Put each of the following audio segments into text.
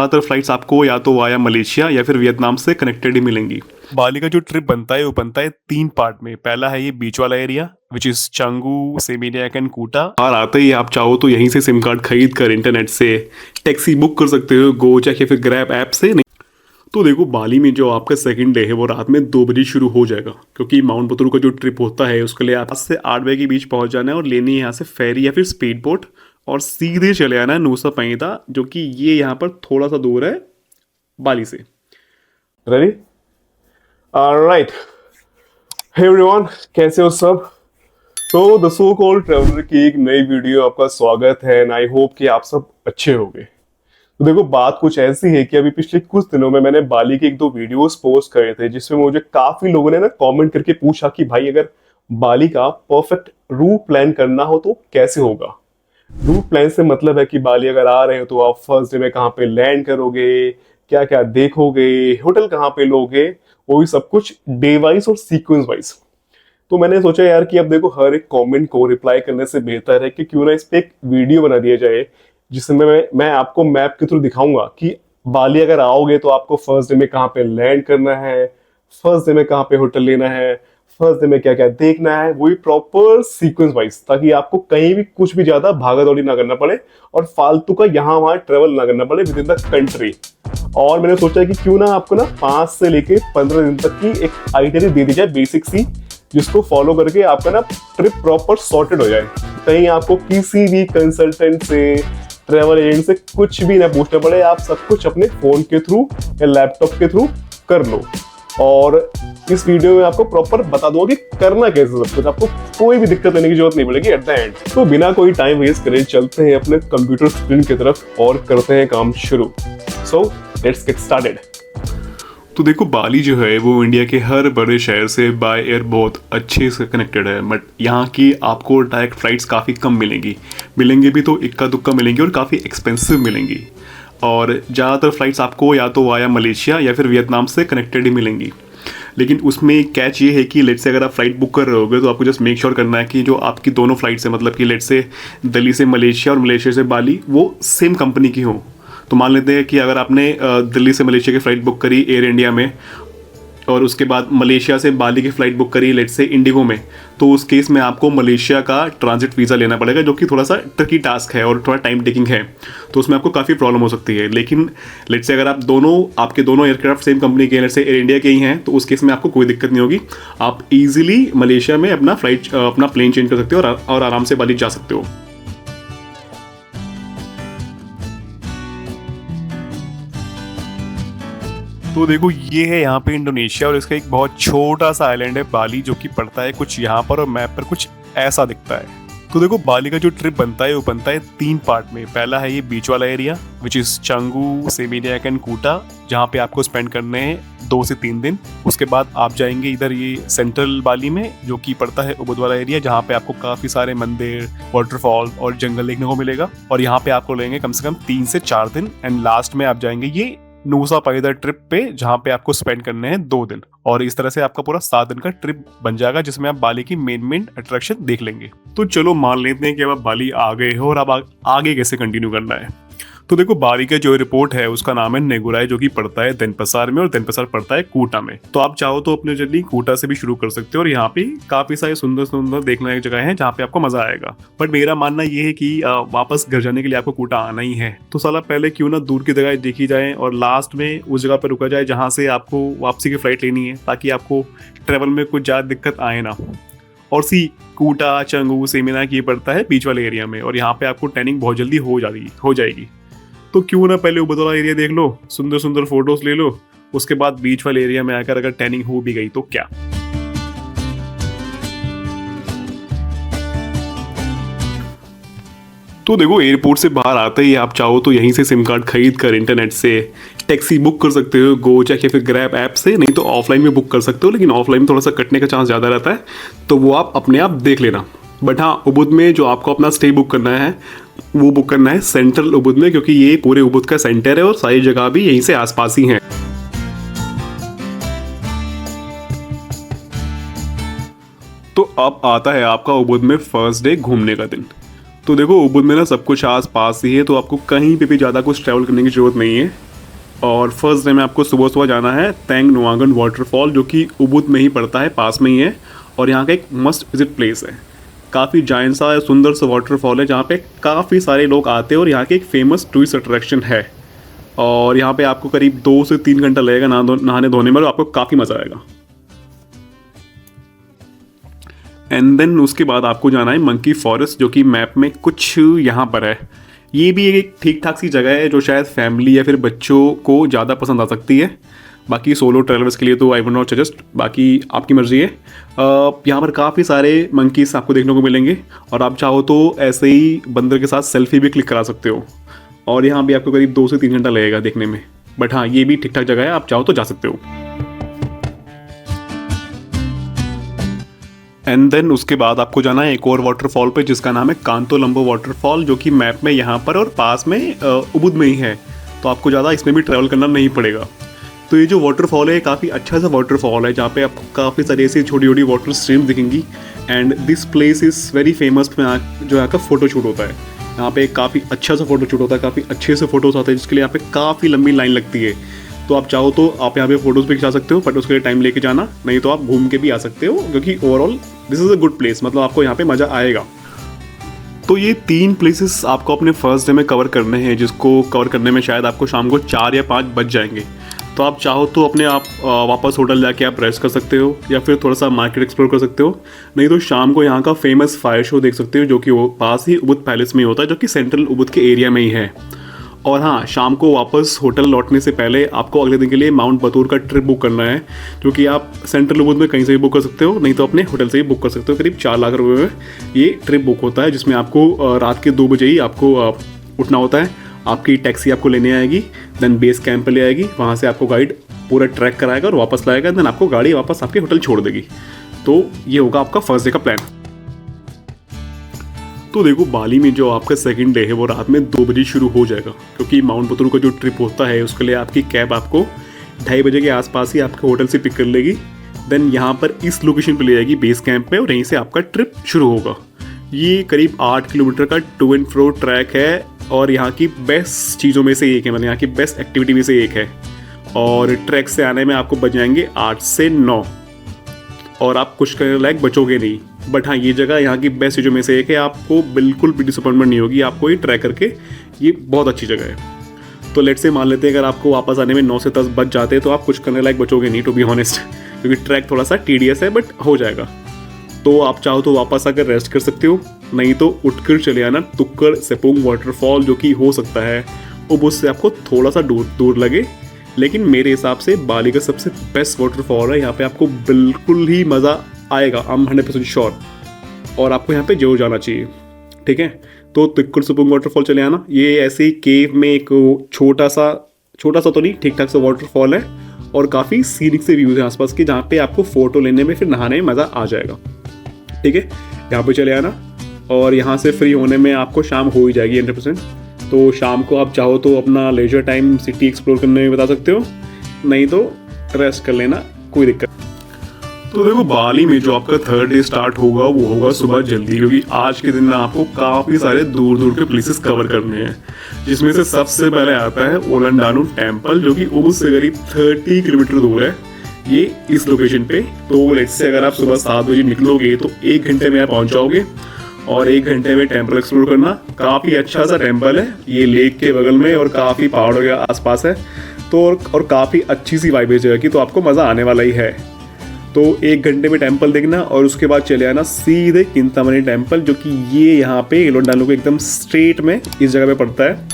ज़्यादातर फ्लाइट्स आपको या तो वाया मलेशिया या फिर वियतनाम से कनेक्टेड ही मिलेंगी। बाली का जो ट्रिप बनता है वो बनता है 3 पार्ट में। पहला है ये बीच वाला area which is Canggu, Seminyak and Kuta. और आते ही आप चाहो तो यहीं से सिम कार्ड खरीद कर इंटरनेट से टैक्सी बुक कर सकते हो गोचैक या फिर ग्रैब ऐप से। नहीं तो देखो, बाली में जो आपका सेकंड डे है वो रात में 2 बजे शुरू हो जाएगा, क्योंकि माउंट बतूर का जो ट्रिप होता है उसके लिए आप 7 से 8 बजे के बीच पहुंच जाना है और लेनी है यहाँ से फेरी या फिर स्पीड बोट और सीधे चले आना है नूसा पंगिता, जो कि ये यहाँ पर थोड़ा सा दूर है बाली से। रेडी? ऑलराइट, हे एवरीवन, कैसे हो सब? तो द सो कॉल्ड ट्रैवलर की एक नई वीडियो आपका स्वागत है एंड आई होप कि आप सब अच्छे होंगे। तो देखो, बात कुछ ऐसी है कि अभी पिछले कुछ दिनों में मैंने बाली के 1-2 वीडियोस पोस्ट करे थे, जिसमें मुझे काफी लोगों ने ना कमेंट करके पूछा कि भाई अगर बाली का परफेक्ट रूट प्लान करना हो तो कैसे होगा। रूट प्लान से मतलब है कि बाली अगर आ रहे हो तो आप फर्स्ट डे में कहाँ पे लैंड करोगे, क्या क्या देखोगे, होटल कहाँ पे लोगे, वो भी सब कुछ डे वाइज और सीक्वेंस वाइज। तो मैंने सोचा यार कि अब देखो, हर एक कमेंट को रिप्लाई करने से बेहतर है कि क्यों ना इस पे एक वीडियो बना दिया जाए, जिसमें मैं आपको मैप के थ्रू दिखाऊंगा कि बाली अगर आओगे तो आपको फर्स्ट डे में कहाँ पे लैंड करना है, फर्स्ट डे में कहाँ पे होटल लेना है, फर्स्ट डे में क्या क्या देखना है, वही प्रॉपर सीक्वेंस वाइज, ताकि आपको कहीं भी कुछ भी ज्यादा भागा दौड़ी ना करना पड़े और फालतू का यहाँ वहां ट्रेवल ना करना पड़े विद इन द कंट्री। और मैंने सोचा कि क्यों ना आपको ना 5 से लेके 15 दिन तक की एक आइटनरी दे दी जाए बेसिक सी, जिसको फॉलो करके आपका ना ट्रिप प्रॉपर सॉर्टेड हो जाए। कहीं आपको किसी भी कंसल्टेंट से, ट्रेवल एजेंट से कुछ भी ना पूछना पड़े, आप सब कुछ अपने फोन के थ्रू या लैपटॉप के थ्रू कर लो। और इस वीडियो में आपको प्रॉपर बता दूंगा कि करना कैसे सब कुछ, आपको कोई भी दिक्कत लेने की जरूरत नहीं पड़ेगी एट द एंड। तो बिना कोई टाइम वेस्ट करे चलते हैं अपने कंप्यूटर स्क्रीन की तरफ और करते हैं काम शुरू। So let's get started. तो देखो, बाली जो है वो इंडिया के हर बड़े शहर से बाय एयर बहुत अच्छे से कनेक्टेड है, बट यहाँ की आपको डायरेक्ट फ्लाइट्स काफ़ी कम मिलेंगी भी तो इक्का दुक्का मिलेंगी और काफ़ी एक्सपेंसिव मिलेंगी। और ज़्यादातर फ्लाइट्स आपको या तो वाया मलेशिया या फिर वियतनाम से कनेक्टेड ही मिलेंगी। लेकिन उसमें कैच ये है कि लेट से अगर आप फ्लाइट बुक कर रहे होगे तो आपको जस्ट मेक श्योर करना है कि जो आपकी दोनों फ्लाइट्स है, मतलब कि लेट से दिल्ली से मलेशिया और मलेशिया से बाली, वो सेम कंपनी की हो। तो मान लेते हैं कि अगर आपने दिल्ली से मलेशिया की फ़्लाइट बुक करी एयर इंडिया में और उसके बाद मलेशिया से बाली की फ़्लाइट बुक करी लेट से इंडिगो में, तो उस केस में आपको मलेशिया का ट्रांजिट वीज़ा लेना पड़ेगा, जो कि थोड़ा सा ट्रिकी टास्क है और थोड़ा टाइम टेकिंग है। तो उसमें आपको काफ़ी प्रॉब्लम हो सकती है। लेकिन लेट से अगर आपके दोनों एयरक्राफ्ट सेम कंपनी के हैं, लेट से एयर इंडिया के ही हैं, तो उस केस में आपको कोई दिक्कत नहीं होगी। आप ईजिली मलेशिया में अपना प्लेन चेंज कर सकते हो और आराम से बाली जा सकते हो। तो देखो, ये है यहाँ पे इंडोनेशिया और इसका एक बहुत छोटा सा आइलैंड है बाली, जो कि पड़ता है कुछ यहाँ पर और मैप पर कुछ ऐसा दिखता है। तो देखो, बाली का जो ट्रिप बनता है वो बनता है 3 पार्ट में। पहला है ये बीच वाला area which is Canggu, Seminyak and Kuta, जहाँ पे आपको स्पेंड करने हैं 2 से 3 दिन। उसके बाद आप जाएंगे इधर ये सेंट्रल बाली में, जो कि पड़ता है उबुद वाला एरिया, जहाँ पे आपको काफ़ी सारे मंदिर, वाटरफॉल और जंगल देखने को मिलेगा। और यहाँ पे आपको लगेंगे कम से कम 3 से 4 दिन। एंड लास्ट में आप जाएंगे ये नूसा पंगिता ट्रिप पे, जहाँ पे आपको स्पेंड करने हैं 2 दिन। और इस तरह से आपका पूरा 7 दिन का ट्रिप बन जाएगा, जिसमें आप बाली की मेन अट्रैक्शन देख लेंगे। तो चलो मान लेते हैं कि अब आप बाली आ गए हो और अब आगे कैसे कंटिन्यू करना है। तो देखो, बाली का जो रिपोर्ट है उसका नाम है नेगुराई, जो कि पड़ता है देनपसार में और देनपसार पड़ता है कूटा में। तो आप चाहो तो अपने जर्नी कूटा से भी शुरू कर सकते हो और यहाँ पे काफी सारे सुंदर देखने की जगह है जहाँ पे आपको मजा आएगा। बट मेरा मानना ये है कि वापस घर जाने के लिए आपको कूटा आना ही है, तो साला पहले क्यों ना दूर की जगह देखी जाए और लास्ट में उस जगह पर रुका जाए जहाँ से आपको वापसी की फ्लाइट लेनी है, ताकि आपको ट्रेवल में कुछ ज़्यादा दिक्कत आए ना। और कूटा, चंगू, सेमिनियाक ये पड़ता है बीच वाले एरिया में और यहाँ पे आपको टैनिंग बहुत जल्दी हो जाएगी। तो क्यों ना पहले उबुद वाला एरिया देख लो, सुंदर फोटोज ले लो, उसके बाद बीच वाले एरिया में आकर अगर टैनिंग हो भी गई तो क्या। तो देखो, एयरपोर्ट से बाहर आते ही आप चाहो तो यहीं से सिम कार्ड खरीद कर इंटरनेट से टैक्सी बुक कर सकते हो गोचैक या फिर ग्रैब ऐप से। नहीं तो ऑफलाइन में बुक कर सकते हो, लेकिन ऑफलाइन में थोड़ा सा कटने का चांस ज़्यादा रहता है, तो वो आप अपने आप देख लेना। बट हाँ, उबुद में जो आपको अपना स्टे बुक करना है वो बुक करना है सेंट्रल उबुद में, क्योंकि ये पूरे उबुद का सेंटर है और सारी जगह भी यहीं से आसपास ही हैं। तो अब आता है आपका उबुद में फर्स्ट डे घूमने का दिन। तो देखो, उबुद में ना सब कुछ आस पास ही है, तो आपको कहीं पे भी ज़्यादा कुछ ट्रैवल करने की ज़रूरत नहीं है। और फर्स्ट डे में आपको सुबह सुबह जाना है तेंग नुआंगन वाटरफॉल, जो कि उबुद में ही पड़ता है, पास में ही है। और यहाँ का एक मस्ट विजिट प्लेस है, काफ़ी जायंट सा सुंदर सा वाटरफॉल है जहाँ पे काफ़ी सारे लोग आते हैं और यहाँ के एक फेमस टूरिस्ट अट्रैक्शन है। और यहाँ पे आपको करीब 2 से 3 घंटा लगेगा नहाने धोने में, और आपको काफ़ी मज़ा आएगा। एंड देन उसके बाद आपको जाना है मंकी फॉरेस्ट, जो कि मैप में कुछ यहाँ पर है। ये भी एक ठीक ठाक सी जगह है जो शायद फैमिली या फिर बच्चों को ज़्यादा पसंद आ सकती है। बाकी सोलो ट्रैवलर्स के लिए तो आई वुड नॉट सजेस्ट, बाकी आपकी मर्ज़ी है। यहाँ पर काफ़ी सारे मंकीस आपको देखने को मिलेंगे, और आप चाहो तो ऐसे ही बंदर के साथ सेल्फी भी क्लिक करा सकते हो। और यहाँ भी आपको करीब 2 से 3 घंटा लगेगा देखने में, बट हाँ ये भी ठीक ठाक जगह है, आप चाहो तो जा सकते हो। एंड देन उसके बाद आपको जाना है एक और वाटरफॉल पे जिसका नाम है कांतो लंबो वाटरफॉल, जो कि मैप में यहाँ पर और पास में उबुद में ही है, तो आपको ज़्यादा इसमें भी ट्रैवल करना नहीं पड़ेगा। तो ये जो वाटरफॉल है काफ़ी अच्छा सा वाटरफॉल है, जहाँ पे आपको काफ़ी सारी ऐसी छोटी छोटी वाटर स्ट्रीम दिखेंगी। And this place is very famous, जो यहाँ का फ़ोटो शूट होता है। यहाँ पे काफ़ी अच्छा सा फोटो शूट होता है, काफ़ी अच्छे से फोटोज़ आते हैं, जिसके लिए यहाँ पे काफ़ी लंबी लाइन लगती है। तो आप चाहो तो आप यहाँ पे फोटोज़ भी खिंचा सकते हो, बट उसके लिए टाइम लेके जाना, नहीं तो आप घूम के भी आ सकते हो, क्योंकि overall this is a good place, मतलब आपको यहाँ पे मज़ा आएगा। तो ये 3 प्लेसेस आपको अपने फर्स्ट डे में कवर करने हैं, जिसको कवर करने में शायद आपको शाम को 4 या 5 बज जाएंगे। तो आप चाहो तो अपने आप वापस होटल जाके आप रेस्ट कर सकते हो, या फिर थोड़ा सा मार्केट एक्सप्लोर कर सकते हो, नहीं तो शाम को यहाँ का फेमस फायर शो देख सकते हो, जो कि वो पास ही उबुद पैलेस में होता है, जो कि सेंट्रल उबुद के एरिया में ही है। और हाँ, शाम को वापस होटल लौटने से पहले आपको अगले दिन के लिए माउंट बतूर का ट्रिप बुक करना है, जो कि आप सेंट्रल उबुद में कहीं से भी बुक कर सकते हो, नहीं तो अपने होटल से ही बुक कर सकते हो। करीब 4 लाख रुपये में ये ट्रिप बुक होता है, जिसमें आपको रात के 2 बजे ही आपको उठना होता है। आपकी टैक्सी आपको लेने आएगी, देन बेस कैंप पर ले आएगी, वहाँ से आपको गाइड पूरा ट्रैक कराएगा और वापस लाएगा, देन आपको गाड़ी वापस आपके होटल छोड़ देगी। तो ये होगा आपका फर्स्ट डे का प्लान। तो देखो, बाली में जो आपका सेकंड डे है वो रात में 2 बजे शुरू हो जाएगा, क्योंकि माउंट बतूर का जो ट्रिप होता है उसके लिए आपकी कैब आपको 2:30 बजे के आसपास ही आपके होटल से पिक कर लेगी। देन यहाँ पर इस लोकेशन पर ले जाएगी बेस कैंप पे, और यहीं से आपका ट्रिप शुरू होगा। ये करीब 8 किलोमीटर का टू एंड फ्रो ट्रैक है, और यहाँ की बेस्ट चीज़ों में से एक है, मतलब यहाँ की बेस्ट एक्टिविटी में से एक है। और ट्रैक से आने में आपको बच जाएंगे 8 से 9, और आप कुछ करने लायक बचोगे नहीं। बट हाँ, ये जगह यहाँ की बेस्ट चीज़ों में से एक है, आपको बिल्कुल भी डिसअपॉइंटमेंट नहीं होगी आपको ये ट्रैक करके, ये बहुत अच्छी जगह है। तो लेट से मान लेते हैं अगर आपको वापस आने में 9 से 10 बच जाते हैं, तो आप कुछ करने लायक बचोगे नहीं, टू बी ऑनेस्ट, क्योंकि ट्रैक थोड़ा सा टीडियस है, बट हो जाएगा। तो आप चाहो तो वापस आकर रेस्ट कर सकते हो, नहीं तो उठकर चले आना तुक्कर सेपुंग वाटरफॉल, जो कि हो सकता है उबुद से आपको थोड़ा सा दूर लगे, लेकिन मेरे हिसाब से बाली का सबसे बेस्ट वाटरफॉल है। यहाँ पे आपको बिल्कुल ही मज़ा आएगा, आई एम 100% श्योर, और आपको यहाँ पे जरूर जाना चाहिए। ठीक है, तो तुक्कर सेपुंग वाटरफॉल चले आना। ये ऐसे ही केव में एक छोटा सा तो नहीं, ठीक ठाक सा वाटरफॉल है, और काफ़ी सीनिक से व्यूज़ हैं आसपास के, जहाँ पे आपको फ़ोटो लेने में फिर नहाने में मज़ा आ जाएगा। ठीक है, यहाँ पे चले आना, और यहाँ से फ्री होने में आपको शाम हो ही जाएगी 100%। तो शाम को आप चाहो तो अपना लेजर टाइम सिटी एक्सप्लोर करने में बता सकते हो, नहीं तो रेस्ट कर लेना, कोई दिक्कत। तो देखो, बाली में जो आपका थर्ड डे स्टार्ट होगा वो होगा सुबह जल्दी, क्योंकि आज के दिन में आपको काफ़ी सारे दूर के प्लेसेस कवर करने हैं, जिसमें से सबसे पहले आता है ओलंडानू टेम्पल, जो कि उबुद से करीब 30 किलोमीटर दूर है, ये इस लोकेशन पे। तो लेट्स से अगर आप सुबह 7 बजे निकलोगे तो 1 घंटे में आप पहुंच जाओगे, और 1 घंटे में टेम्पल एक्सप्लोर करना। काफ़ी अच्छा सा टेम्पल है, ये लेक के बगल में, और काफ़ी पहाड़ों के आसपास है, तो और काफ़ी अच्छी सी वाइब है जगह की, तो आपको मज़ा आने वाला ही है। तो 1 घंटे में टेम्पल देखना, और उसके बाद चले आना सीधे किंतामनी टेम्पल, जो कि ये यहाँ पे ओलंडानू के एकदम स्ट्रेट में इस जगह पे पड़ता है।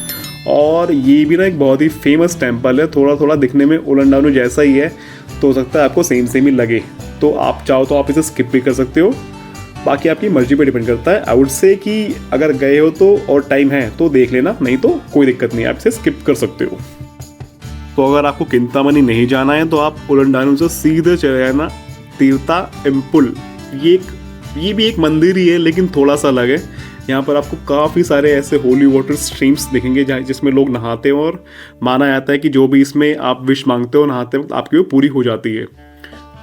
और ये भी ना एक बहुत ही फेमस टेम्पल है, थोड़ा दिखने में ओलंडानू जैसा ही है, तो हो सकता है आपको सेम ही लगे। तो आप चाहो तो आप इसे स्किप भी कर सकते हो, बाकी आपकी मर्जी पे डिपेंड करता है। आई वुड से कि अगर गए हो तो और टाइम है तो देख लेना, नहीं तो कोई दिक्कत नहीं, आप इसे स्किप कर सकते हो। तो अगर आपको किंतामनी नहीं जाना है तो आप ओलंडानू से सीधे चले जाना तीर्था एम्पुल। ये भी एक मंदिर ही है, लेकिन थोड़ा सा अलग है। यहाँ पर आपको काफ़ी सारे ऐसे होली वाटर स्ट्रीम्स दिखेंगे जिसमें लोग नहाते हैं, और माना जाता है कि जो भी इसमें आप विश मांगते हो नहाते वक्त आपकी वो पूरी हो जाती है।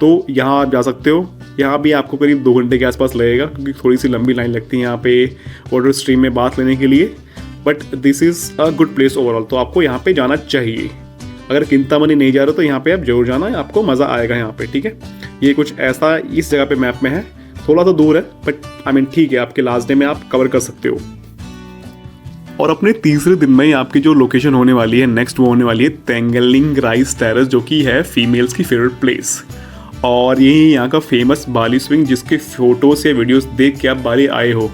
तो यहाँ आप जा सकते हो। यहाँ भी आपको करीब 2 घंटे के आसपास लगेगा, क्योंकि थोड़ी सी लंबी लाइन लगती है यहाँ पे वाटर स्ट्रीम में बाथ लेने के लिए, but this is a good place overall, तो आपको यहाँ पे जाना चाहिए। अगर चिंतामणि नहीं जा रहे हो तो यहाँ पे आप जरूर जाना, आपको मज़ा आएगा यहाँ पे, ठीक है। ये कुछ ऐसा इस जगह पे मैप में है, थोड़ा सा दूर है बट आई मीन ठीक है, आपके लास्ट डे में आप कवर कर सकते हो। और अपने तीसरे दिन में आपकी जो लोकेशन होने वाली है नेक्स्ट, वो होने वाली है तेंगलिंग राइस टेरेस, जो कि है फीमेल्स की फेवरेट प्लेस। और यही यहाँ का फेमस बाली स्विंग, जिसके फोटोज या वीडियोस देख के आप बाली आए हो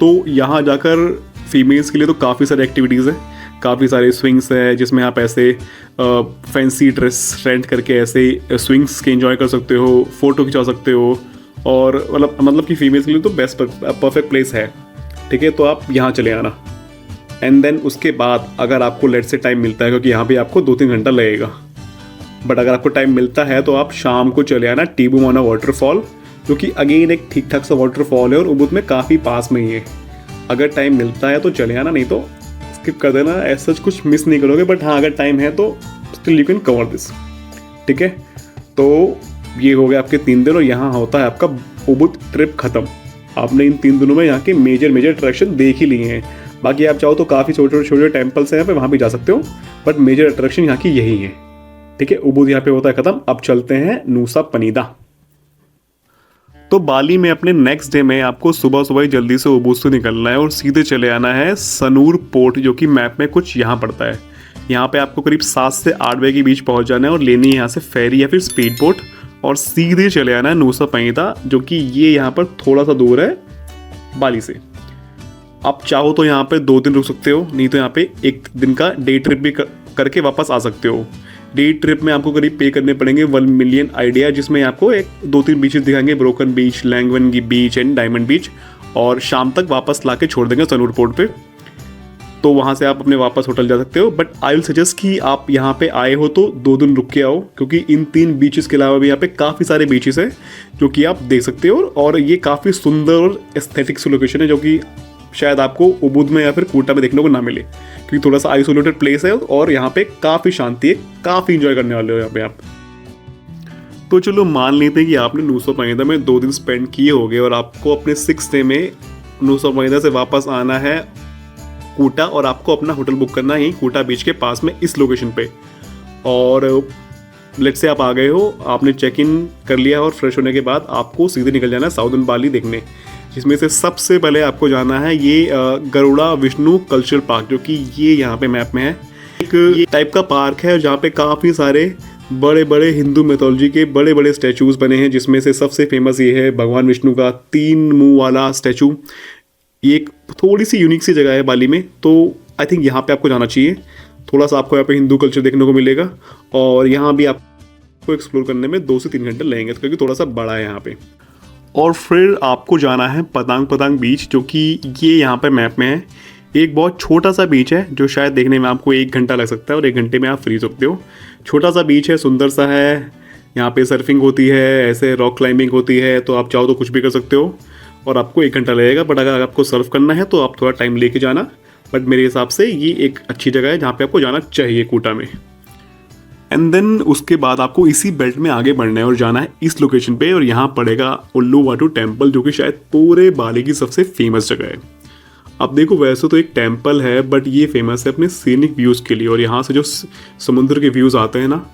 तो यहाँ जाकर फीमेल्स के लिए तो काफ़ी सारी एक्टिविटीज़ है, काफ़ी सारे स्विंग्स है जिसमें आप ऐसे फैंसी ड्रेस रेंट करके ऐसे स्विंग्स के एंजॉय कर सकते हो, फ़ोटो खिंचा सकते हो। और मतलब कि फीमेल्स के लिए तो बेस्ट परफेक्ट प्लेस है, ठीक है। तो आप यहाँ चले आना। एंड देन उसके बाद अगर आपको लेट से टाइम मिलता है, क्योंकि यहाँ पे आपको 2-3 घंटा लगेगा, बट अगर आपको टाइम मिलता है तो आप शाम को चले आना टीबूमोना वाटरफॉल, जो कि अगेन एक ठीक ठाक सा वाटरफॉल है और उबुद में काफ़ी पास में ही है। अगर टाइम मिलता है तो चले आना, नहीं तो स्किप कर देना, ऐसा कुछ मिस नहीं करोगे। बट हाँ, अगर टाइम है तो still you can cover this, ठीक है। तो ये हो गया आपके 3 दिन और यहाँ होता है आपका उबुद ट्रिप ख़त्म। आपने इन 3 दिनों में यहाँ के मेजर अट्रैक्शन देख ही लिए हैं। बाकी आप चाहो तो काफ़ी छोटे टेम्पल्स हैं यहाँ पे, वहाँ भी जा सकते हो, बट मेजर अट्रैक्शन यहाँ की यही है, ठीक है। उबुद यहाँ पे होता है ख़त्म। अब चलते हैं नूसा पनीदा। तो बाली में अपने नेक्स्ट डे में आपको सुबह सुबह ही जल्दी से उबुद से निकलना है और सीधे चले आना है सनूर पोर्ट, जो कि मैप में कुछ यहाँ पड़ता है। यहाँ पे आपको करीब 7 से 8 बजे के बीच पहुँच जाना है और लेनी है यहाँ से फेरी या फिर स्पीड बोट और सीधे चले आना है नूसा पनीदा, जो कि ये यहाँ पर थोड़ा सा दूर है बाली से। आप चाहो तो यहाँ पे 2 दिन रुक सकते हो, नहीं तो यहाँ पे 1 दिन का डे ट्रिप भी करके वापस आ सकते हो। डे ट्रिप में आपको करीब पे करने पड़ेंगे 1 मिलियन आइडिया, जिसमें आपको 2-3 बीचेस दिखाएंगे, ब्रोकन बीच, लैंगवनगी बीच एंड डायमंड बीच, और शाम तक वापस ला के छोड़ देंगे सनूर पोर्ट पे। तो वहाँ से आप अपने वापस होटल जा सकते हो। बट आई विल सजेस्ट कि आप यहाँ पे आए हो तो 2 दिन रुक के आओ, क्योंकि इन 3 बीचेस के अलावा भी यहाँ पे काफ़ी सारे बीचेस हैं जो कि आप देख सकते हो। और ये काफ़ी सुंदर और एस्थेटिक सी लोकेशन है, जो कि शायद आपको उबुद में या फिर कोटा में देखने को ना मिले, क्योंकि थोड़ा सा आइसोलेटेड प्लेस है और यहाँ पे काफ़ी शांति है, काफ़ी इंजॉय करने वाले हो यहाँ पे आप। तो चलो मान लेते हैं कि आपने नूसा पनीदा में 2 दिन स्पेंड किए होंगे और आपको अपने 6th डे में नूसा पनीदा से वापस आना है कोटा, और आपको अपना होटल बुक करना है कोटा बीच के पास में इस लोकेशन पे। और लेट्स से आप आ गए हो, आपने चेक इन कर लिया और फ्रेश होने के बाद आपको सीधे निकल जाना है साउदर्न बाली देखने, जिसमें से सबसे पहले आपको जाना है ये गरुड़ा विष्णु कल्चरल पार्क, जो कि ये यहाँ पे मैप में है। एक ये टाइप का पार्क है जहाँ पे काफ़ी सारे बड़े बड़े हिंदू मैथोलॉजी के बड़े बड़े स्टैचूज़ बने हैं, जिसमें से सबसे फेमस ये है भगवान विष्णु का 3 मुंह वाला स्टैचू। ये एक थोड़ी सी यूनिक सी जगह है बाली में, तो आई थिंक यहाँ पे आपको जाना चाहिए। थोड़ा सा आपको यहाँ पे हिंदू कल्चर देखने को मिलेगा और यहाँ भी आपको एक्सप्लोर करने में 2 से 3 घंटे लगेंगे, क्योंकि थोड़ा सा बड़ा है यहाँ पे। और फिर आपको जाना है पतांग पतांग बीच, जो कि ये यहाँ पे मैप में है। एक बहुत छोटा सा बीच है जो शायद देखने में आपको 1 घंटा लग सकता है और 1 घंटे में आप फ्री सकते हो। छोटा सा बीच है, सुंदर सा है, यहाँ पे सर्फिंग होती है, ऐसे रॉक क्लाइंबिंग होती है, तो आप चाहो तो कुछ भी कर सकते हो और आपको 1 घंटा लगेगा। बट अगर आपको सर्फ करना है तो आप थोड़ा टाइम लेके जाना, बट मेरे हिसाब से ये एक अच्छी जगह है जहाँ पे आपको जाना चाहिए कोटा में। एंड देन उसके बाद आपको इसी बेल्ट में आगे बढ़ना है और जाना है इस लोकेशन पे, और यहाँ पड़ेगा उल्लूवाटू टेम्पल, जो कि शायद पूरे बाली की सबसे फेमस जगह है। अब देखो, वैसे तो एक टेम्पल है बट ये फेमस है अपने सीनिक व्यूज़ के लिए, और यहाँ से जो समुद्र के व्यूज़ आते हैं ना,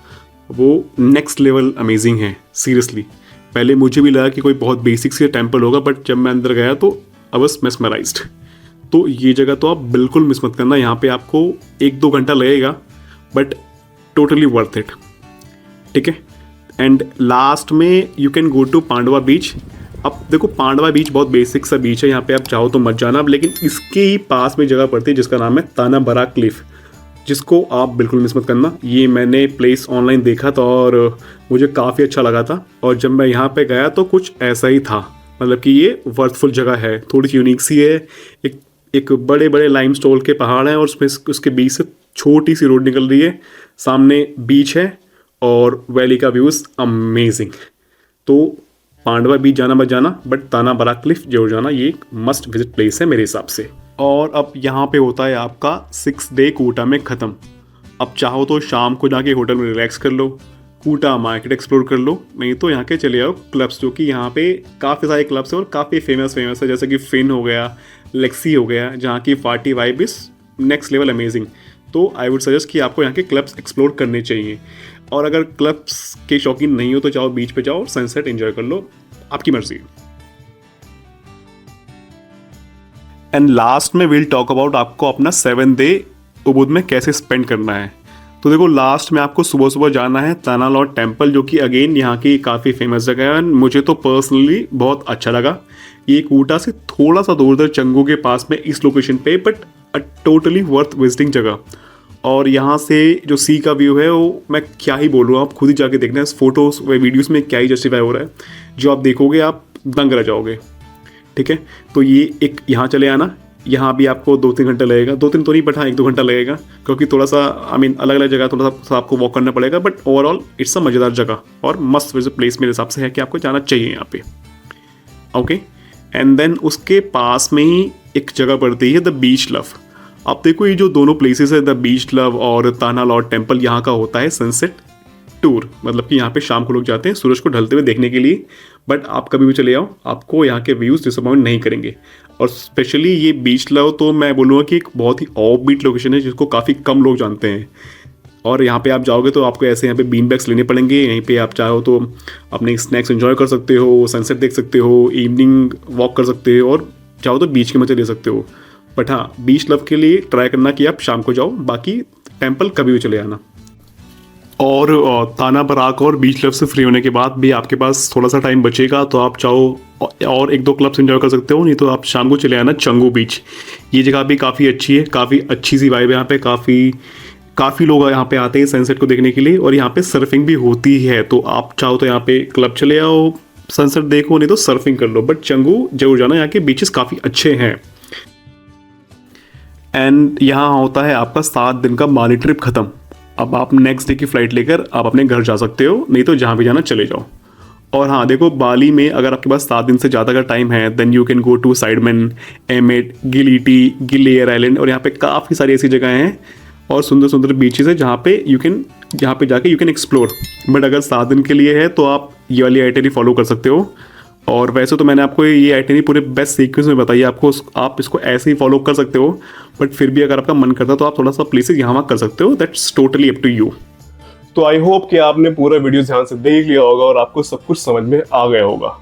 वो नेक्स्ट लेवल अमेजिंग है सीरियसली। पहले मुझे भी लगा कि कोई बहुत बेसिक सी टेम्पल होगा, बट जब मैं अंदर गया तो आई वाज मेस्मराइज्ड। तो ये जगह तो आप बिल्कुल मिस मत करना, यहाँ पे आपको 1-2 घंटा लगेगा बट टोटली वर्थ इट, ठीक है। एंड लास्ट में यू कैन गो टू पांडवा बीच। अब देखो, पांडवा बीच बहुत बेसिक सा बीच है, यहाँ पे आप चाहो तो मत जाना, लेकिन इसके ही पास में जगह पड़ती है जिसका नाम है ताना बरा क्लिफ, जिसको आप बिल्कुल मिस मत करना। ये मैंने प्लेस ऑनलाइन देखा था और मुझे काफ़ी अच्छा लगा था, और जब मैं यहाँ पे गया तो कुछ ऐसा ही था, मतलब कि ये वर्थफुल जगह है, थोड़ी सी यूनिक सी है। एक बड़े बड़े लाइमस्टोन के पहाड़ हैं और उसमें उसके बीच से छोटी सी रोड निकल रही है, सामने बीच है और वैली का व्यूज़ अमेजिंग। तो पांडवा बीच जाना मत जाना, बट ताना बरा क्लिफ जरूर जाना, ये एक मस्ट विजिट प्लेस है मेरे हिसाब से। और अब यहाँ पे होता है आपका 6th डे कोटा में ख़त्म। अब चाहो तो शाम को जाके होटल में रिलैक्स कर लो, कोटा मार्केट एक्सप्लोर कर लो, नहीं तो यहाँ के चले आओ क्लब्स, जो कि यहाँ पे काफ़ी सारे क्लब्स हैं और काफ़ी फेमस है, जैसे कि फिन हो गया, लेक्सी हो गया, जहाँ की पार्टी वाइब इस नेक्स्ट लेवल अमेजिंग। तो आई वुड सजेस्ट कि आपको यहाँ के क्लब्स एक्सप्लोर करने चाहिए। और अगर क्लब्स के शौकीन नहीं हो तो जाओ बीच पे जाओ और सनसेट एंजॉय कर लो, आपकी मर्जी। एंड लास्ट में विल टॉक अबाउट आपको अपना 7 डे उबुद में कैसे स्पेंड करना है। तो देखो लास्ट में आपको सुबह सुबह जाना है ताना लॉर्ड टेम्पल, जो कि अगेन यहाँ की काफ़ी फेमस जगह है। मुझे तो पर्सनली बहुत अच्छा लगा। ये कूटा से थोड़ा सा दूर उधर चंगू के पास में इस लोकेशन पे, but a totally worth visiting जगह। और यहाँ से जो सी का व्यू है वो मैं क्या ही बोल रहा हूँ, आप खुद ही जाके देखना है। फोटोज़ व वीडियोज़ में क्या ही जस्टिफाई हो रहा है, जो आप देखोगे आप दंग रह जाओगे। ठीक है, तो ये एक यहाँ चले आना। यहाँ भी आपको 2-3 घंटा लगेगा, 2-3 तो नहीं बट हाँ 1-2 घंटा लगेगा, क्योंकि थोड़ा सा अलग अलग जगह थोड़ा सा आपको वॉक करना पड़ेगा। बट ओवरऑल इट्स अ मज़ेदार जगह और मस्त विजिट प्लेस मेरे हिसाब से है कि आपको जाना चाहिए यहाँ पे। ओके, एंड देन उसके पास में ही एक जगह पड़ती है द बीच लव। आप देखो ये जो दोनों प्लेसेस है, द बीच लव और ताना लॉर्ड टेम्पल, यहाँ का होता है सनसेट टूर। मतलब कि यहाँ पे शाम को लोग जाते हैं सूरज को ढलते हुए देखने के लिए। बट आप कभी भी चले आओ, आपको यहाँ के व्यूज़ डिसअपॉइंट नहीं करेंगे। और स्पेशली ये बीच लव तो मैं बोलूँगा कि एक बहुत ही ऑफ बीट लोकेशन है, जिसको काफ़ी कम लोग जानते हैं। और यहाँ पे आप जाओगे तो आपको ऐसे यहाँ पे बीन बैग्स लेने पड़ेंगे। यहीं पे आप चाहो तो अपने स्नैक्स एंजॉय कर सकते हो, सनसेट देख सकते हो, इवनिंग वॉक कर सकते हो, और चाहो तो बीच के मजे ले सकते हो। बट हाँ, बीच लव के लिए ट्राई करना कि आप शाम को जाओ, बाकी टेम्पल कभी भी चले आना। और ताना बराक और बीच लव से फ्री होने के बाद भी आपके पास थोड़ा सा टाइम बचेगा तो आप चाहो और 1-2 क्लब्स एंजॉय कर सकते हो, नहीं तो आप शाम को चले आना चंगू बीच। ये जगह भी काफ़ी अच्छी है, काफ़ी अच्छी सी वाइब है यहाँ पे। काफ़ी लोग यहाँ पे आते हैं सनसेट को देखने के लिए, और यहाँ पे सर्फिंग भी होती है। तो आप चाहो तो यहाँ पे क्लब चले आओ, सनसेट देखो, नहीं तो सर्फिंग कर लो। बट चंगू जरूर जाना, यहाँ के बीचेस काफ़ी अच्छे हैं। एंड यहाँ होता है आपका 7 दिन का बाली ट्रिप ख़त्म। अब आप नेक्स्ट डे की फ़्लाइट लेकर आप अपने घर जा सकते हो, नहीं तो जहाँ भी जाना चले जाओ। और हाँ देखो, बाली में अगर आपके पास 7 दिन से ज़्यादा का टाइम है then you can go to Sidemen, Amed, Gili T, Gili Air island, और यहाँ पे काफ़ी सारी ऐसी जगह हैं और सुंदर सुंदर बीचेस है जहाँ पे जाके यू कैन एक्सप्लोर। बट अगर 7 दिन के लिए है तो आप ये वाली आइटनरी फॉलो कर सकते हो। और वैसे तो मैंने आपको ये आइटनरी पूरे बेस्ट सीक्वेंस में बताई है आपको, आप इसको ऐसे ही फॉलो कर सकते हो। बट फिर भी अगर आपका मन करता है तो आप थोड़ा सा प्लेसेस यहाँ वहाँ कर सकते हो, that's totally up to you. तो आई होप कि आपने पूरा वीडियो ध्यान से देख लिया होगा और आपको सब कुछ समझ में आ गया होगा।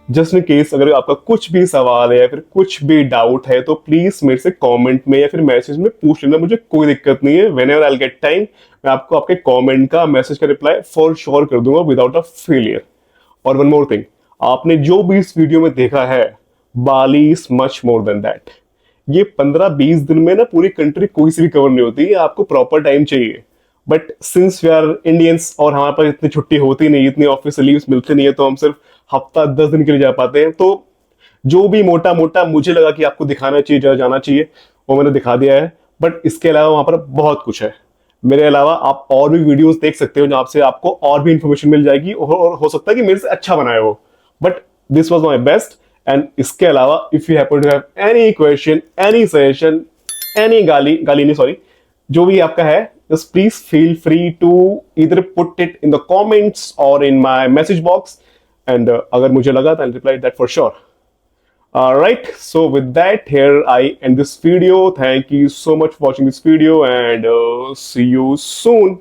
जस्ट इन केस अगर आपका कुछ भी सवाल है या फिर कुछ भी डाउट है तो प्लीज मेरे से कमेंट में या फिर मैसेज में पूछ लेना, मुझे कोई दिक्कत नहीं है। Whenever I will get time मैं आपको आपके कमेंट का, मैसेज का रिप्लाई फॉर श्योर कर दूंगा विदाउट अ फेलियर। और वन मोर थिंग, आपने जो भी इस वीडियो में देखा है, Bali is much more than that. ये 15-20 दिन में ना पूरी कंट्री कोई सी भी कवर नहीं होती है, आपको प्रॉपर टाइम चाहिए। But since we are Indians और हमारे पास इतनी छुट्टी होती नहीं, इतनी ऑफिस लीव्स मिलती नहीं है, तो हम सिर्फ हफ्ता 10 दिन के लिए जा पाते हैं। तो जो भी मोटा मोटा मुझे लगा कि आपको दिखाना चाहिए, जाना चाहिए, वो मैंने दिखा दिया है। बट इसके अलावा वहां पर बहुत कुछ है। मेरे अलावा आप और भी वीडियोस देख सकते हो जहां से आपको और भी इंफॉर्मेशन मिल जाएगी, और हो सकता है कि मेरे से अच्छा बनाए हो, but this was my best. And इसके अलावा if you happen to have any question, any suggestion, any गाली नहीं सॉरी, जो भी आपका है, just please feel free to either put it in the comments or in my message box, and अगर मुझे लगा तो I'll reply that for sure. Alright, so with that, here I end this video. Thank you so much for watching this video, and see you soon.